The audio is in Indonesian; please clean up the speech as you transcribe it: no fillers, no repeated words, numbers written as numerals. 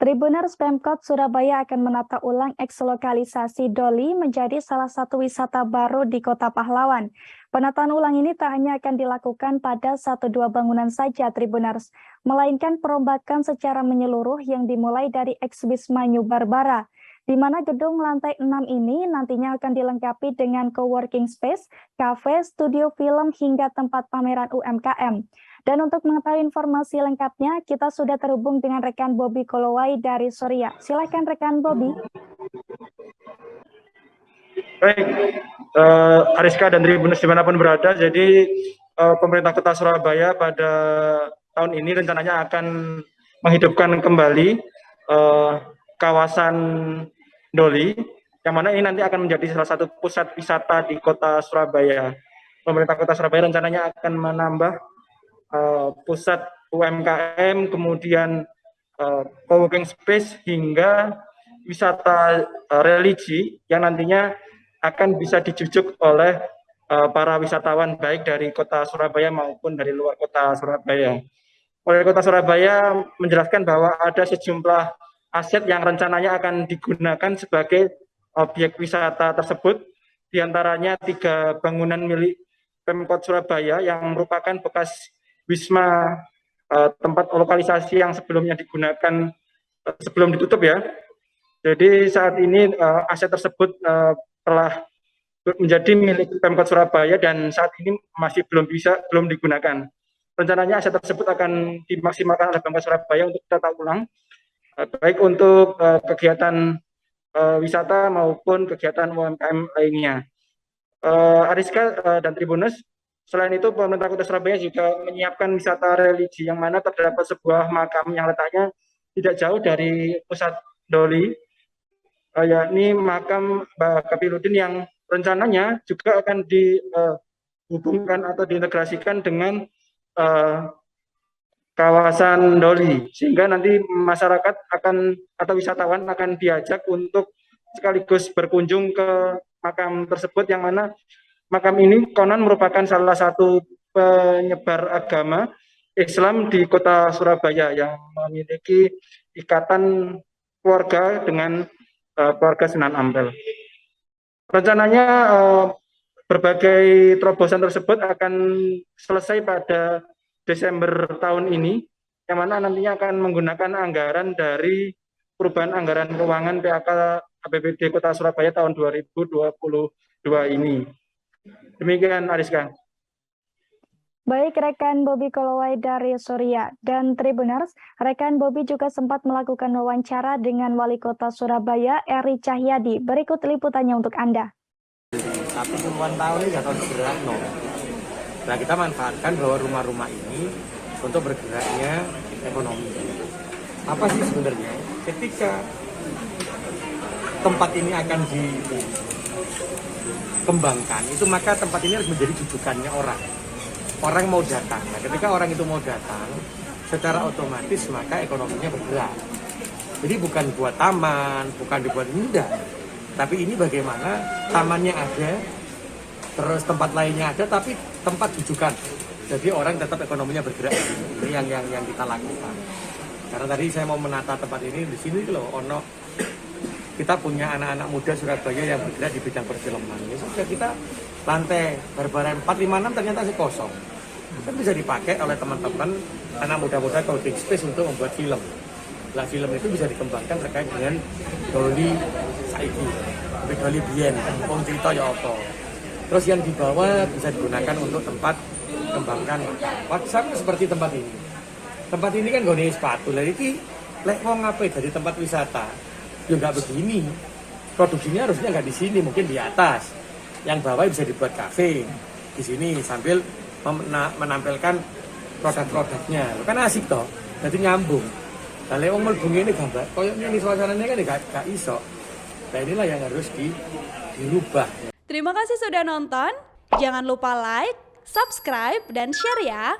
Tribuners Pemkot Surabaya akan menata ulang eks-lokalisasi Doli menjadi salah satu wisata baru di Kota Pahlawan. Penataan ulang ini tak hanya akan dilakukan pada 1-2 bangunan saja Tribuners, melainkan perombakan secara menyeluruh yang dimulai dari eks-Wisma New Barbara, di mana gedung lantai 6 ini nantinya akan dilengkapi dengan coworking space, kafe, studio film, hingga tempat pameran UMKM. Dan untuk mengetahui informasi lengkapnya, kita sudah terhubung dengan rekan Bobby Kolowai dari Soria. Silakan rekan Bobby. Baik, Ariska dan Tribuners dimanapun berada, jadi pemerintah Kota Surabaya pada tahun ini rencananya akan menghidupkan kembali kawasan Doli, yang mana ini nanti akan menjadi salah satu pusat wisata di Kota Surabaya. Pemerintah Kota Surabaya rencananya akan menambah pusat UMKM, kemudian coworking space, hingga wisata religi yang nantinya akan bisa dijujuk oleh para wisatawan baik dari Kota Surabaya maupun dari luar Kota Surabaya. Wali Kota Surabaya menjelaskan bahwa ada sejumlah aset yang rencananya akan digunakan sebagai objek wisata tersebut, diantaranya 3 bangunan milik Pemkot Surabaya yang merupakan bekas wisma, tempat lokalisasi yang sebelumnya digunakan sebelum ditutup ya. Jadi saat ini aset tersebut telah menjadi milik Pemkot Surabaya dan saat ini masih belum digunakan. Rencananya aset tersebut akan dimaksimalkan oleh Pemkot Surabaya untuk tata ulang, baik untuk kegiatan wisata maupun kegiatan UMKM lainnya. Ariska dan Tribuners, selain itu pemerintah Kota Surabaya juga menyiapkan wisata religi yang mana terdapat sebuah makam yang letaknya tidak jauh dari pusat Doli, yakni makam Mbah Kapiludin yang rencananya juga akan dihubungkan atau diintegrasikan dengan kawasan Doli, sehingga nanti masyarakat atau wisatawan akan diajak untuk sekaligus berkunjung ke makam tersebut, yang mana makam ini konon merupakan salah satu penyebar agama Islam di Kota Surabaya yang memiliki ikatan keluarga dengan keluarga Sunan Ampel. Rencananya berbagai terobosan tersebut akan selesai pada Desember tahun ini, yang mana nantinya akan menggunakan anggaran dari perubahan anggaran keuangan PAK APBD Kota Surabaya tahun 2022 ini. Demikian Ariska. Baik rekan Bobby Kolowai dari Soria. Dan Tribuners, rekan Bobby juga sempat melakukan wawancara dengan Wali Kota Surabaya, Eri Cahyadi. Berikut liputannya untuk Anda. Tapi puluhan tahun ini nggak tahu bergerak, no. Nah, kita manfaatkan bahwa rumah-rumah ini untuk bergeraknya ekonomi. Apa sih sebenarnya? Ketika tempat ini akan dikembangkan, itu maka tempat ini harus menjadi jujukannya orang. Orang mau datang. Nah, ketika orang itu mau datang, secara otomatis maka ekonominya bergerak. Jadi bukan buat taman, bukan dibuat indah, tapi ini bagaimana tamannya ada, terus tempat lainnya ada, tapi tempat jujukan. Jadi orang tetap ekonominya bergerak. Ini yang kita lakukan. Karena tadi saya mau menata tempat ini di sini loh, kita punya anak-anak muda Surabaya yang bergerak di bidang perfilman. Ya sudah, kita lantai Barbara 4, 5, 6 ternyata masih kosong. Kan bisa dipakai oleh teman-teman anak muda-muda coworking space untuk membuat film. Nah, film itu bisa dikembangkan terkait dengan Doli saiki, Doli biyen, cerita ya apa. Terus yang di bawah bisa digunakan untuk tempat kembangkan WhatsApp seperti tempat ini. Tempat ini kan gone sepatu. Lah iki lek wong ngapain dari tempat wisata, ya nggak begini. Produksinya harusnya nggak di sini, mungkin di atas. Yang bawah bisa dibuat kafe di sini sambil menampilkan produk-produknya. Kan asik toh, jadi nyambung. Nah, lek wong mlebu ngene gambar, koyo ini suasananya kan gak iso. Nah, inilah yang harus dirubah. Terima kasih sudah nonton. Jangan lupa like, subscribe, dan share ya.